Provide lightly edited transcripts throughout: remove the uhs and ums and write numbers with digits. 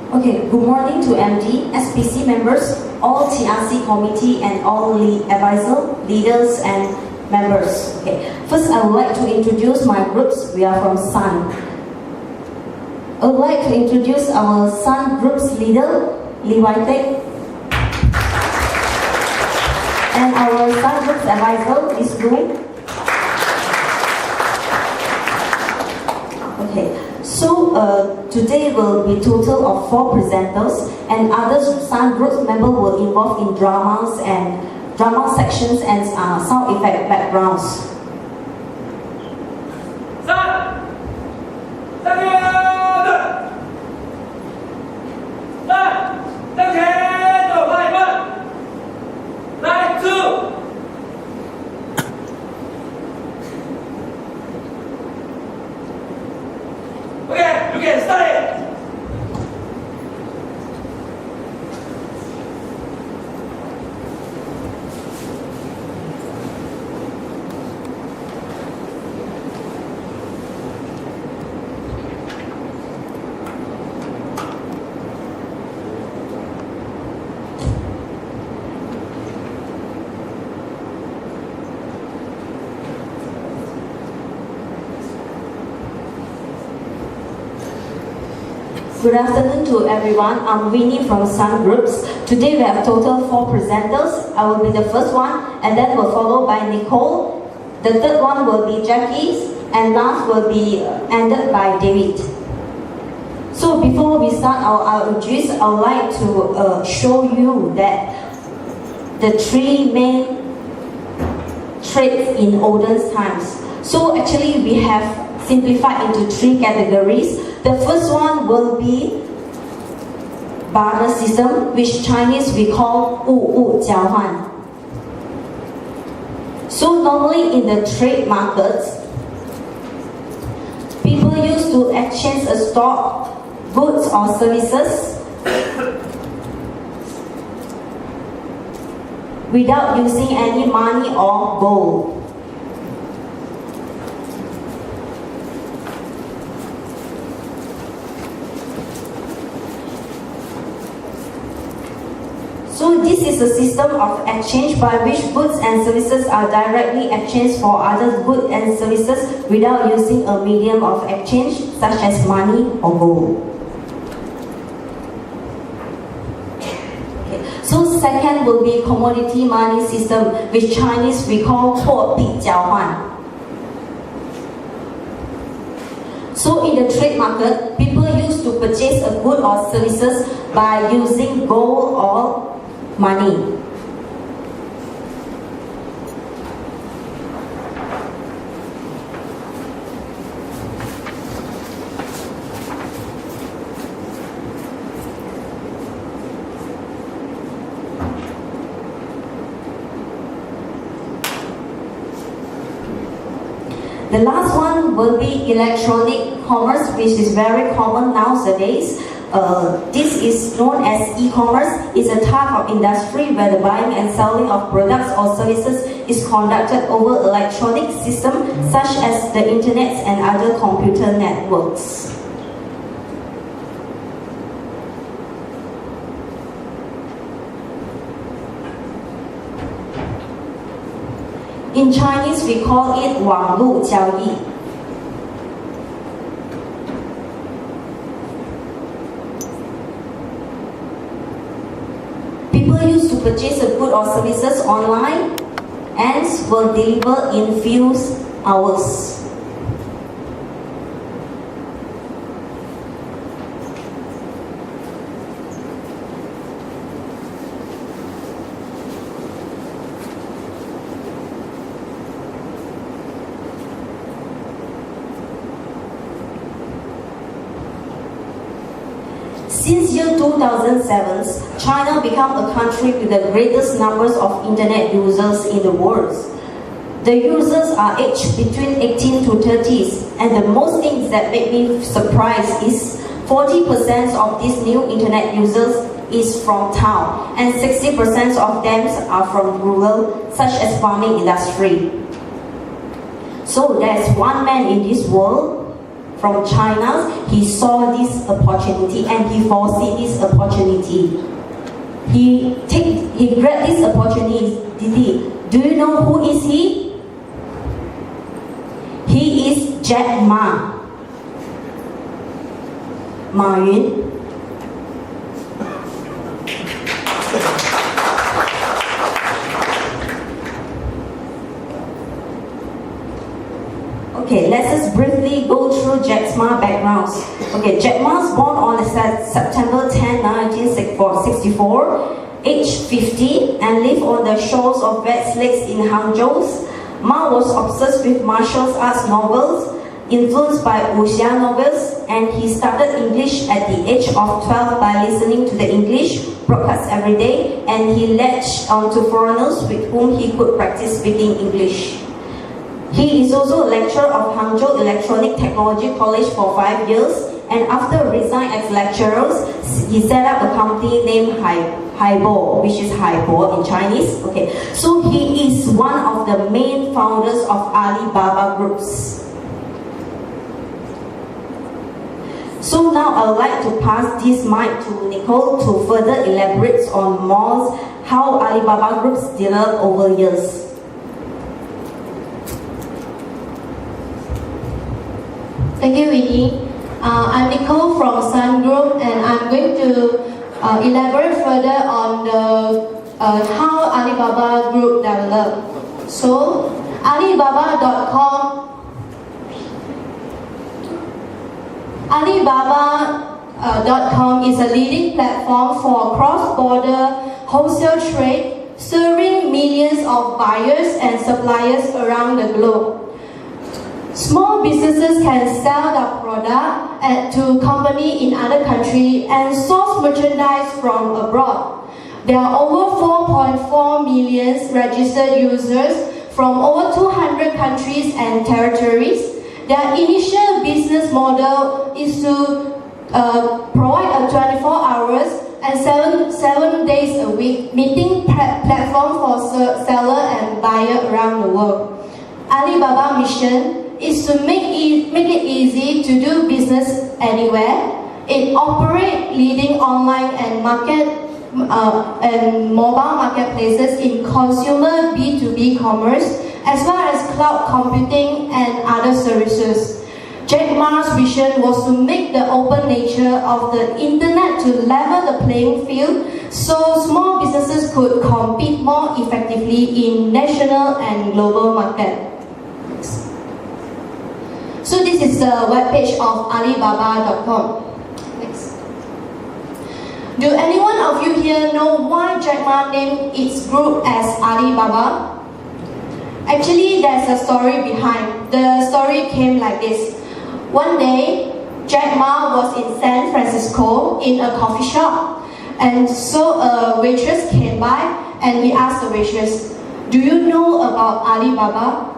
Okay, good morning to MD, SPC members, all TRC committee and all advisor, leaders and members. Okay, first I would like to introduce my groups. We are from Sun. I would like to introduce our Sun group's leader, Lee Wai-Tek, and our Sun group's advisor, Ms. Lu. Okay, so today will be total of 4 presenters, and other Sun group members will involve in dramas and drama sections and sound effect backgrounds. Okay, you can start it. Good afternoon to everyone. I'm Winnie from Sun Groups. Today we have total 4 presenters. I will be the first one, and then will follow by Nicole. The third one will be Jackie, and last will be ended by David. So before we start our introduce, I would like to show you that the 3 main traits in olden times. So actually we have simplified into 3 categories. The first one will be barter system, which Chinese we call 物物交换. So normally in the trade markets, people used to exchange a stock, goods or services without using any money or gold. So this is a system of exchange by which goods and services are directly exchanged for other goods and services without using a medium of exchange such as money or gold. Okay. So second will be commodity money system, which Chinese we call 货币交换. So in the trade market, people used to purchase a good or services by using gold or money. The last one will be electronic commerce, which is very common nowadays. This is known as e-commerce. It's a type of industry where the buying and selling of products or services is conducted over electronic systems such as the internet and other computer networks. In Chinese, we call it 网络交易. People used to purchase a good or services online and will deliver in few hours. Since year 2007, China became a country with the greatest numbers of internet users in the world. The users are aged between 18 to 30s, and the most things that make me surprised is 40% of these new internet users is from town, and 60% of them are from rural, such as farming industry. So there's one man in this world from China, he saw this opportunity and he foresaw this opportunity. He grabbed this opportunity. Do you know who is he? He is Jack Ma. Ma Yun. Okay, let's just briefly go through Jack Ma's backgrounds. Okay, Jack Ma was born on September 10, 1964, age 50, and lived on the shores of West Lakes in Hangzhou. Ma was obsessed with martial arts novels, influenced by wuxia novels, and he started English at the age of 12 by listening to the English broadcast every day, and he latched onto foreigners with whom he could practice speaking English. He is also a lecturer of Hangzhou Electronic Technology College for 5 years, and after resigning as lecturer, he set up a company named Haibo, which is Haibo in Chinese. Okay, so he is one of the main founders of Alibaba Groups. So now I would like to pass this mic to Nicole to further elaborate on more how Alibaba Groups developed over years. Thank you, Winnie. I'm Nicole from Sun Group, and I'm going to elaborate further on how Alibaba Group developed. So, Alibaba.com is a leading platform for cross-border wholesale trade, serving millions of buyers and suppliers around the globe. Small businesses can sell their product to companies in other countries and source merchandise from abroad. There are over 4.4 million registered users from over 200 countries and territories. Their initial business model is to provide a 24 hours and 7 days a week meeting platform for seller and buyer around the world. Alibaba mission is to make it easy to do business anywhere. It operates leading online and mobile marketplaces in consumer B2B commerce, as well as cloud computing and other services. Jack Ma's vision was to make the open nature of the internet to level the playing field so small businesses could compete more effectively in national and global markets. So this is the webpage of Alibaba.com. Next. Do any one of you here know why Jack Ma named its group as Alibaba? Actually, there's a story behind. The story came like this. One day, Jack Ma was in San Francisco in a coffee shop, and so a waitress came by and he asked the waitress, "Do you know about Alibaba?"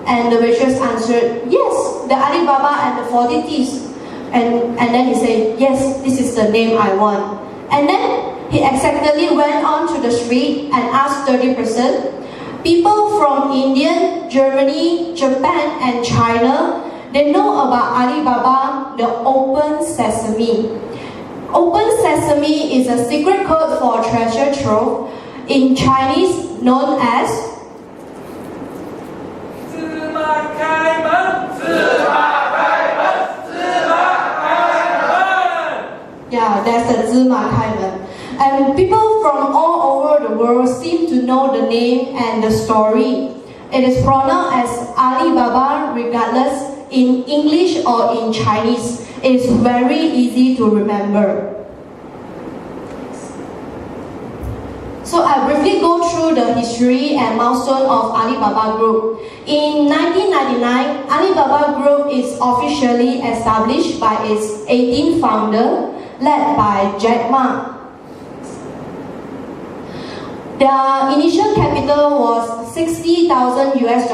And the waitress answered, "Yes, the Alibaba and the 40 Thieves." And then he said, "Yes, this is the name I want." And then he excitedly went on to the street and asked 30%. People from India, Germany, Japan, and China, they know about Alibaba, the Open Sesame. Open Sesame is a secret code for treasure trove, in Chinese known as Yeah, that's the Zima Kaiman. And people from all over the world seem to know the name and the story. It is pronounced as Alibaba regardless in English or in Chinese. It is very easy to remember. So I briefly go through the history and milestone of Alibaba Group. In 1999, Alibaba Group is officially established by its 18th founder, led by Jack Ma. Their initial capital was $60,000 US,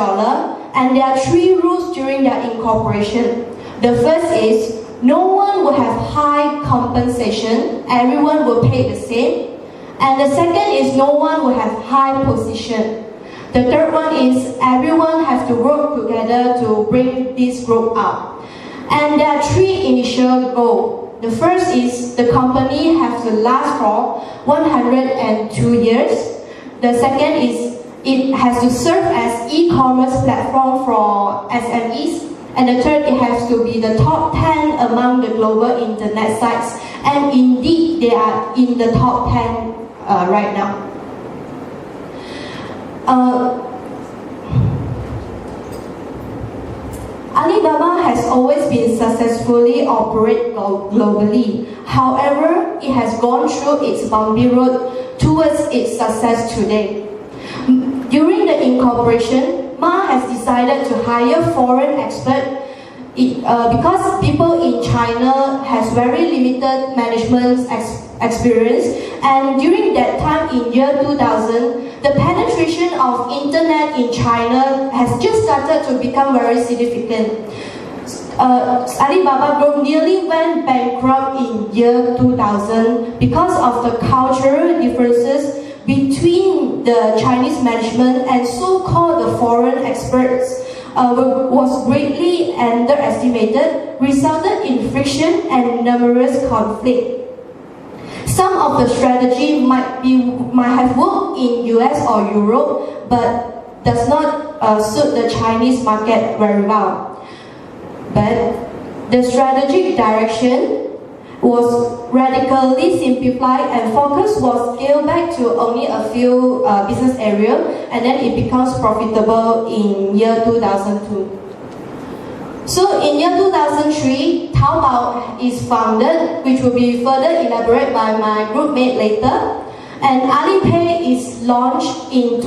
and there are 3 rules during their incorporation. The first is, no one will have high compensation, everyone will pay the same. And the second is, no one will have high position. The third one is, everyone has to work together to bring this group out. And there are three initial goals. The first is the company has to last for 102 years. The second is it has to serve as e-commerce platform for SMEs. And the third, it has to be the top 10 among the global internet sites. And indeed, they are in the top 10 right now. Alibaba has always been successfully operated globally. However, it has gone through its bumpy road towards its success today. During the incorporation, Ma has decided to hire foreign experts because people in China has very limited management experience, and during that time in year 2000, the penetration of internet in China has just started to become very significant. Alibaba Group nearly went bankrupt in year 2000 because of the cultural differences between the Chinese management and so-called the foreign experts was greatly underestimated, resulted in friction and numerous conflict. Some of the strategy might have worked in US or Europe, but does not suit the Chinese market very well. But the strategic direction was radically simplified and focus was scaled back to only a few business areas, and then it becomes profitable in year 2002. So in year 2003, Taobao is founded, which will be further elaborated by my group mate later, and Alipay is launched in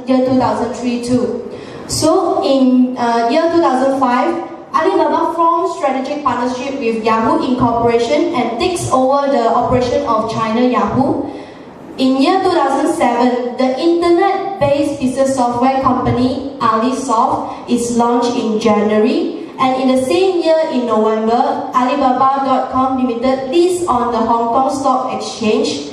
year 2003 too. So in year 2005, Alibaba formed strategic partnership with Yahoo Incorporation and takes over the operation of China Yahoo. In year 2007, the internet-based business software company AliSoft is launched in January, and in the same year in November, Alibaba.com Limited lists on the Hong Kong Stock Exchange.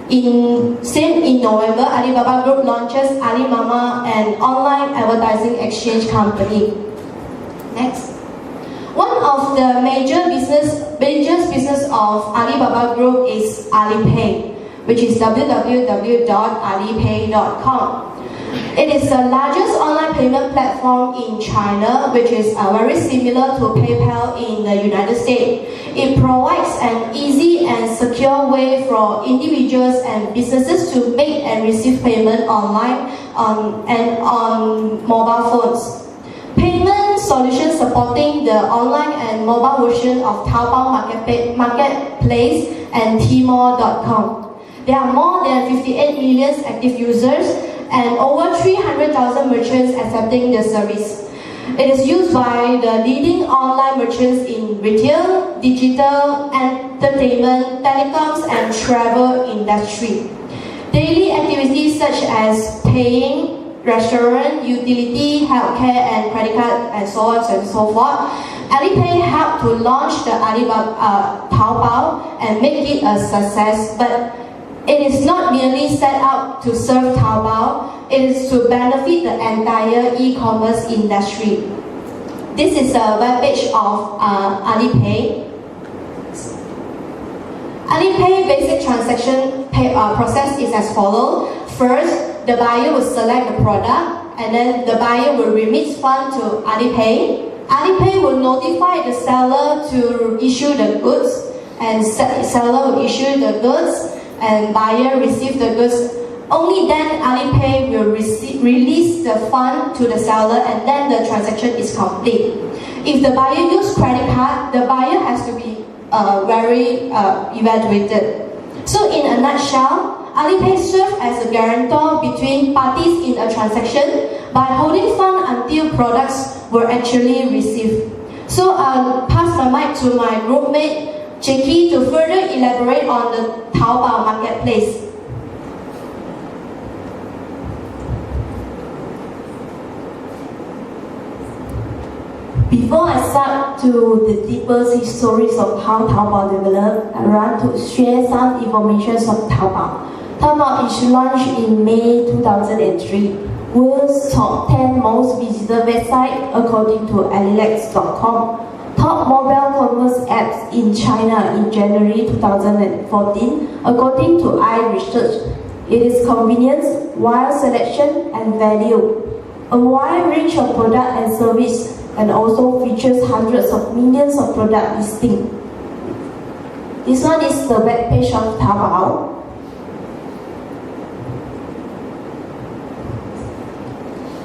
In November, Alibaba Group launches Alimama, an online advertising exchange company. Next. One of the major business of Alibaba Group is Alipay, which is www.alipay.com. It is the largest online payment platform in China, which is very similar to PayPal in the United States. It provides an easy and secure way for individuals and businesses to make and receive payment online and on mobile phones. Payment solutions supporting the online and mobile version of Taobao Marketplace and Tmall.com. There are more than 58 million active users and over 300,000 merchants accepting the service. It is used by the leading online merchants in retail, digital, entertainment, telecoms, and travel industry. Daily activities such as paying, restaurant, utility, healthcare, and credit card, and so on and so forth. Alipay helped to launch the Alibaba Taobao and make it a success, but it is not merely set up to serve Taobao, it is to benefit the entire e-commerce industry. This is a webpage of Alipay. Alipay basic transaction process is as follows. First, the buyer will select the product, and then the buyer will remit funds to Alipay. Alipay will notify the seller to issue the goods, and seller will issue the goods, and buyer receive the goods. Only then Alipay will release the fund to the seller, and then the transaction is complete. If the buyer uses credit card, the buyer has to be very evaluated. So in a nutshell, Alipay serves as a guarantor between parties in a transaction by holding funds until products were actually received. So I'll pass my mic to my group mate, Jackie, to further elaborate on the Taobao marketplace. Before I start to the deeper histories of how Taobao developed, I want to share some information on Taobao. Taobao is launched in May 2003. World's top 10 most visited website according to RLG.com. top mobile commerce apps in China in January 2014, according to iResearch. It is convenience, wide selection, and value. A wide range of product and service, and also features hundreds of millions of product listings. This one is the web page of Taobao.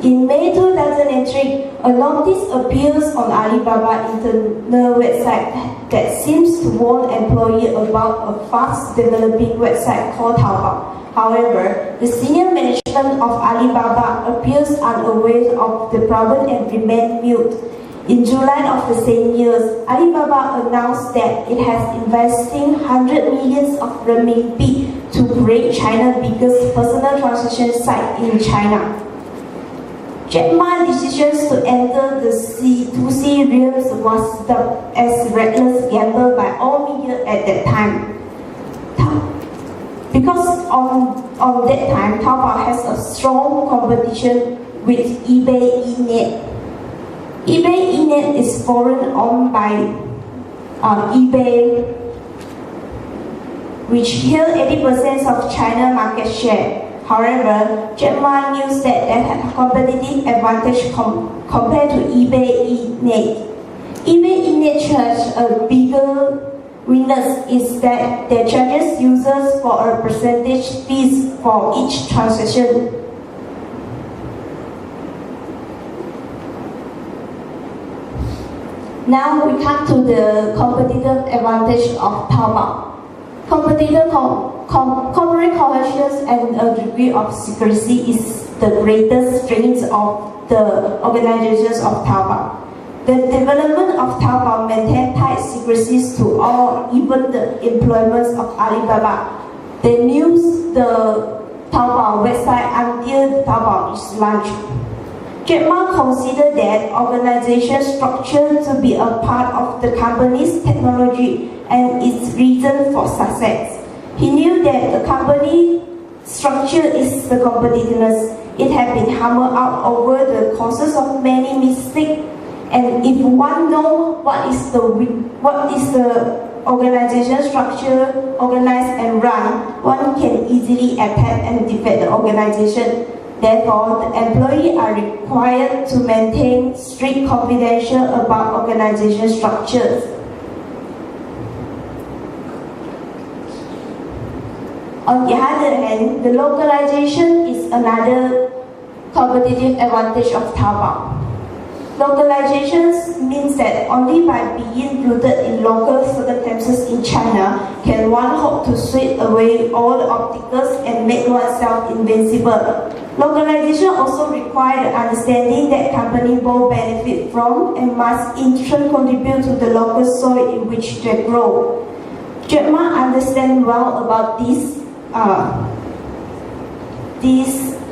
In May 2003, a notice appears on Alibaba internal website that seems to warn employees about a fast-developing website called Taobao. However, the senior management of Alibaba appears unaware of the problem and remained mute. In July of the same year, Alibaba announced that it has investing 100 million of renminbi to create China's biggest personal transaction site in China. Jack Ma's decision to enter the C2C realm was dubbed as reckless gamble by all media at that time. Because on that time, Taobao has a strong competition with eBay eNet. eBay eNet is foreign owned by eBay, which held 80% of China market share. However, Jack Ma knew that they had a competitive advantage compared to eBay eNet. eBay eNet charges a bigger weakness is that they charges users for a percentage fees for each transaction. Now we come to the competitive advantage of Taobao. Corporate cohesion and a degree of secrecy is the greatest strength of the organizations of Taobao. The development of Taobao maintained tight secrecies to all, even the employments of Alibaba. They use the Taobao website until Taobao is launched. Jack Ma considered that organization structure to be a part of the company's technology and its reason for success. He knew that the company structure is the competitiveness. It had been hammered out over the causes of many mistakes, and if one knows what is the organization structure, organized and run, one can easily attack and defeat the organization. Therefore, the employees are required to maintain strict confidential about organization structures. On the other hand, the localization is another competitive advantage of Taobao. Localization means that only by being rooted in local circumstances in China can one hope to sweep away all the obstacles and make oneself invincible. Localization also requires the understanding that companies both benefit from and must in turn contribute to the local soil in which they grow. Jack Ma understands well about this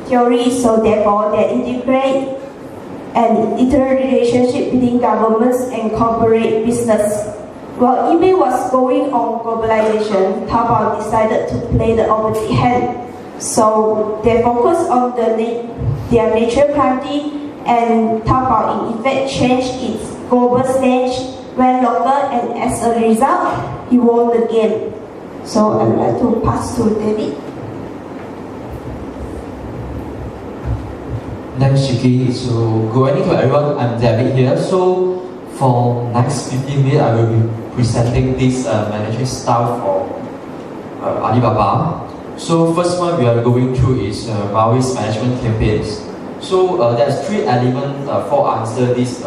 theory, so therefore they integrate an interrelationship between governments and corporate business. While eBay was going on globalization, Taobao decided to play the opposite hand. So they focused on their nature priority, and Taobao in effect changed its global stage, went local, and as a result, he won the game. So I would like to pass to David. Thanks, Shiki. So, good evening to everyone. I'm David here. So, for next 15 minutes, I will be presenting this management style for Alibaba. So, first one we are going through is Maoist management campaigns. So, there's three elements for answer this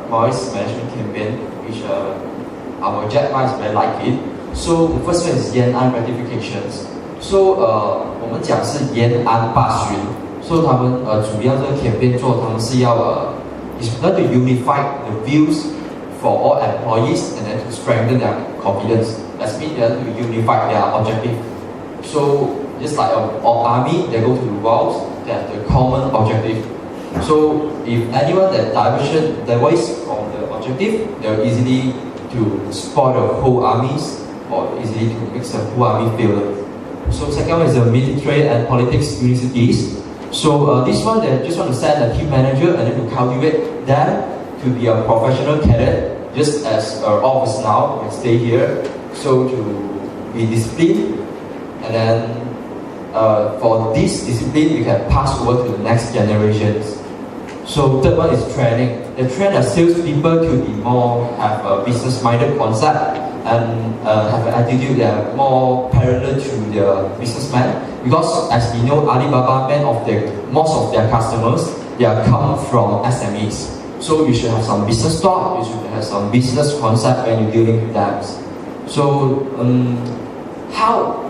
Maoist management campaign, which our Jack Ma is very like it. So, the first one is延安 ratifications. So, 我们讲是延安罢巡。So 他们主要这个 campaign 做，他们是要is not to unify the views for all employees and then to strengthen their confidence. That means they have to unify their objective. So just like all army, they go to the walls, they have the common objective. So if anyone that diverges from the objective, they'll easily to spoil the whole armies or easily to make the whole army fail. So second one is the military and politics universities. So this one, they just want to send a team manager and then to cultivate them to be a professional cadet just as all of us now can stay here. So to be disciplined, and then for this discipline, we can pass over to the next generations. So third one is training. The train as salespeople to be more have a business-minded concept and have an attitude that are more parallel to the businessman. Because as we know, Alibaba, most of their customers, they are come from SMEs. So you should have some business thought, you should have some business concept when you're dealing with them. So how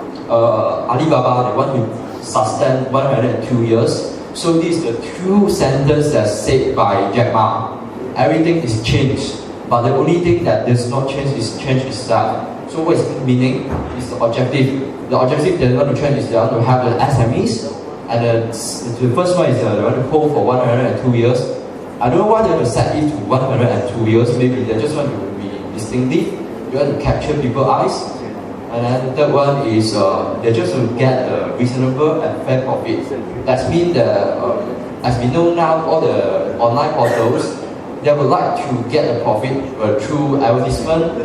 Alibaba, they want to sustain 102 years. So this is the true sentence that's said by Jack Ma. Everything is changed, but the only thing that does not change is itself. So what is the meaning? Is the objective. The objective they want to change is they want to have the SMEs, and the first one is they want to hold for 102 years. I don't know why they want to set it to 102 years. Maybe they just want to be distinctive. They want to capture people's eyes. And then the third one is they just to get a reasonable and fair profit. That means that as we know now, all the online portals, they would like to get a profit through advertisement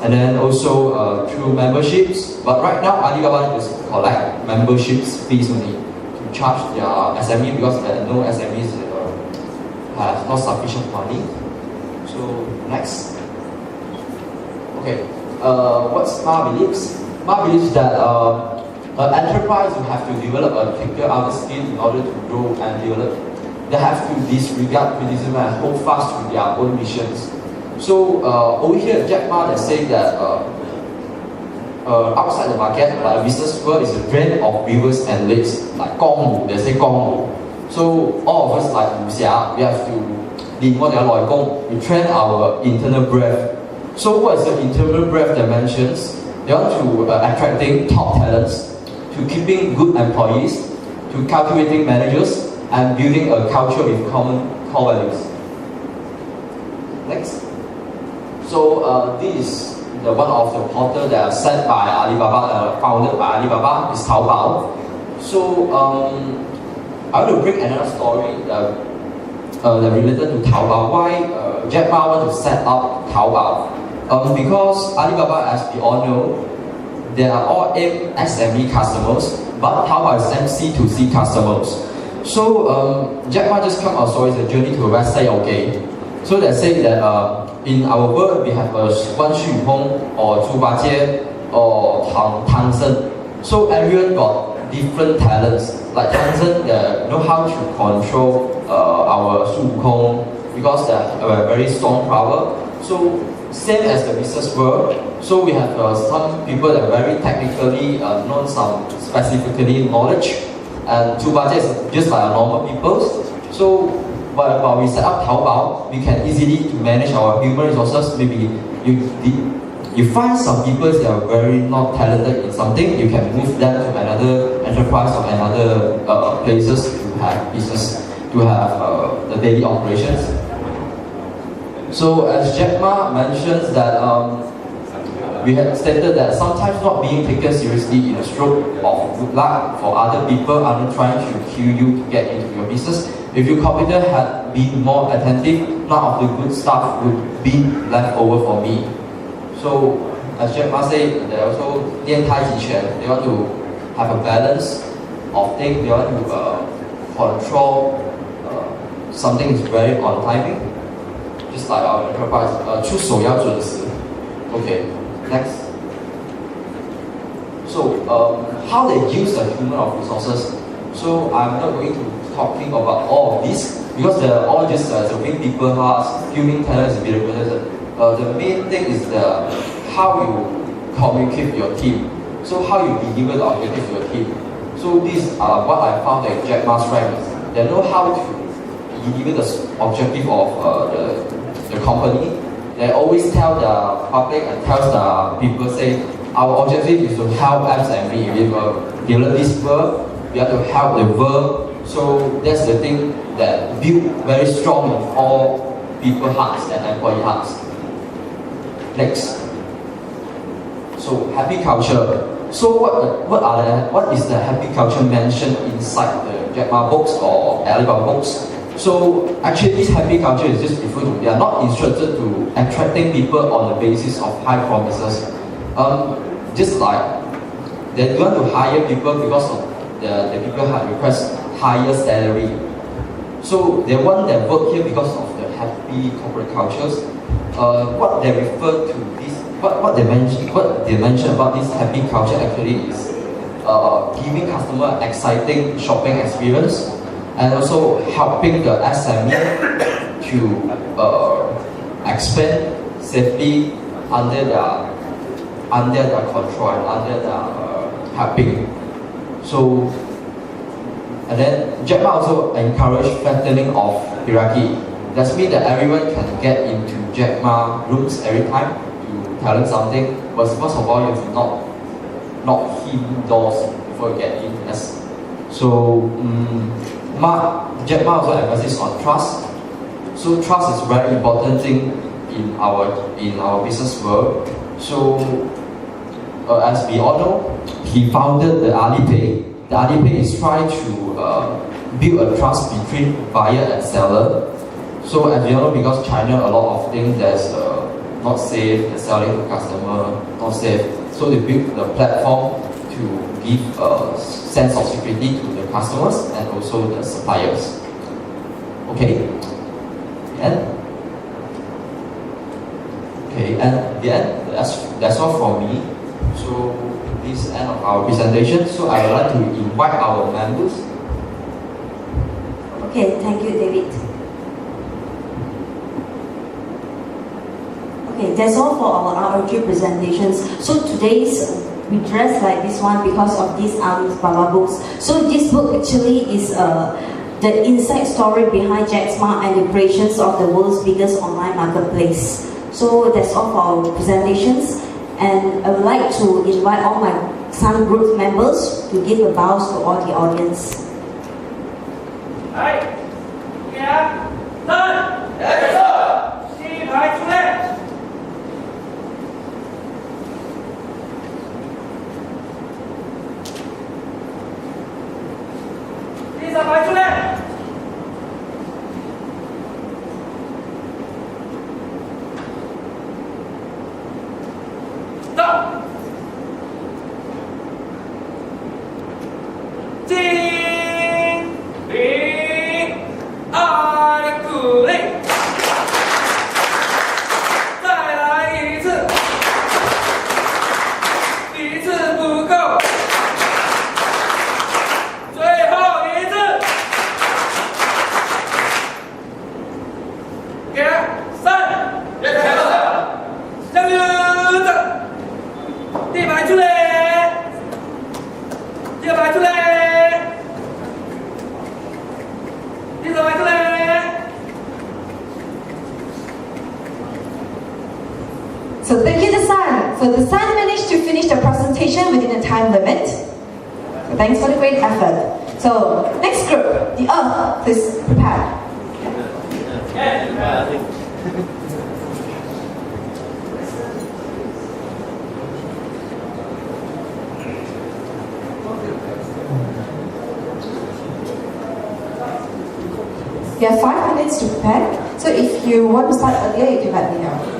and then also through memberships. But right now, Alibaba just collect memberships fees only to charge their SME because no SMEs have not sufficient money. So next. Okay. What's Ma believes? Ma believes that an enterprise will have to develop a particular other skill in order to grow and develop. They have to disregard criticism and hold fast to their own missions. So over here, Jack Ma is saying that outside the market, like a business world is a drain of rivers and lakes, like Gongwu, they say Gongwu. So all of us like Wu Xia, we have to we train our internal breath. So what is the internal breath dimensions? They want to attracting top talents, to keeping good employees, to cultivating managers, and building a culture with common core values. Next. So this is the one of the portal that are set by Alibaba, founded by Alibaba, is Taobao. So I want to bring another story that related to Taobao. Why Jack Ma want to set up Taobao? Because Alibaba, as we all know, they are all SME customers, but Taobao is MC2C customers. So Jack Ma just come out, so it's a journey to a website, okay. So they say that in our world we have Guan Xu Hong or Zhu Ba Jie or Tang Shen. So everyone got different talents. Like Tang Shen, they know how to control our Su Wukong because they have a very strong power. So same as the business world. So we have some people that are very technically know some specifically knowledge. And Zhu Ba Jie is just like normal people. So while we set up Taobao, we can easily to manage our human resources. Maybe you find some people that are very not talented in something, you can move them to another enterprise or another places to have business, to have the daily operations. So as Jack Ma mentions that we have stated that sometimes not being taken seriously in a stroke of good luck for other people are not trying to kill you to get into your business. If your competitor had been more attentive, none of the good stuff would be left over for me. So as Jack Ma said, they also 练太极拳, they want to have a balance of things, they want to control something is very on timing, just like our enterprise, 出手要准时. Okay. Next. So, how they use the human resources. So, I'm not going to talking about all of this because they're all just serving people hearts, human talents, and the main thing is how you communicate with your team. So, how you deliver the objective to your team. So, these are what I found at Jack Ma's strengths. They know how to deliver the objective of the company. They always tell the public and tell the people, say, our objective is to help SME. We will develop this world, we have to help the world. So that's the thing that build very strong in all people's hearts and employee hearts. Next. So happy culture. So what is the happy culture mentioned inside the Jack Ma books or Alibaba books? So actually this happy culture is just referred to, they are not instructed to attracting people on the basis of high promises. Just like they want to hire people because of the people have request higher salary. So they want their work here because of the happy corporate cultures. What they refer to this, what they mention about this happy culture actually is giving customer exciting shopping experience and also helping the SME to expand safely under their control and under their helping. So, and then Jack Ma also encourage flattening of hierarchy. That means that everyone can get into Jack Ma rooms every time to tell him something. But first of all, you have to knock him doors before you get in. Yes. So Jack Ma also emphasizes on trust. So trust is a very important thing in our business world. So as we all know, he founded the Alipay. The Alipay is trying to build a trust between buyer and seller. So as you know, because China a lot of things that's not safe, the selling to customer not safe. So they built the platform to give a sense of security to the customers and also the suppliers. Okay, and that's all from me. So this is the end of our presentation. So I would like to invite our members. Okay, thank you, David. Okay, that's all for our RLG presentations. So today's we dress like this one because of these Baba books. So this book actually is the inside story behind Jack Ma and the creations of the world's biggest online marketplace. So that's all for our presentations. And I would like to invite all my Sun Group members to give a bow to all the audience. Hi. Yeah. Done. Yes, sir. 第一排出列。第三排出列。到。敬礼。二鼓励。再来一次。一次不够。最后一次。给三。别开了。向右走。第一排出来。第二排出来。第三排出来。So thank you, the Sun. So the Sun managed to finish the presentation within the time limit. So thanks for the great effort. So next group, the Earth, please prepare. You have 5 minutes to prepare. So if you want to start earlier, you can let me know.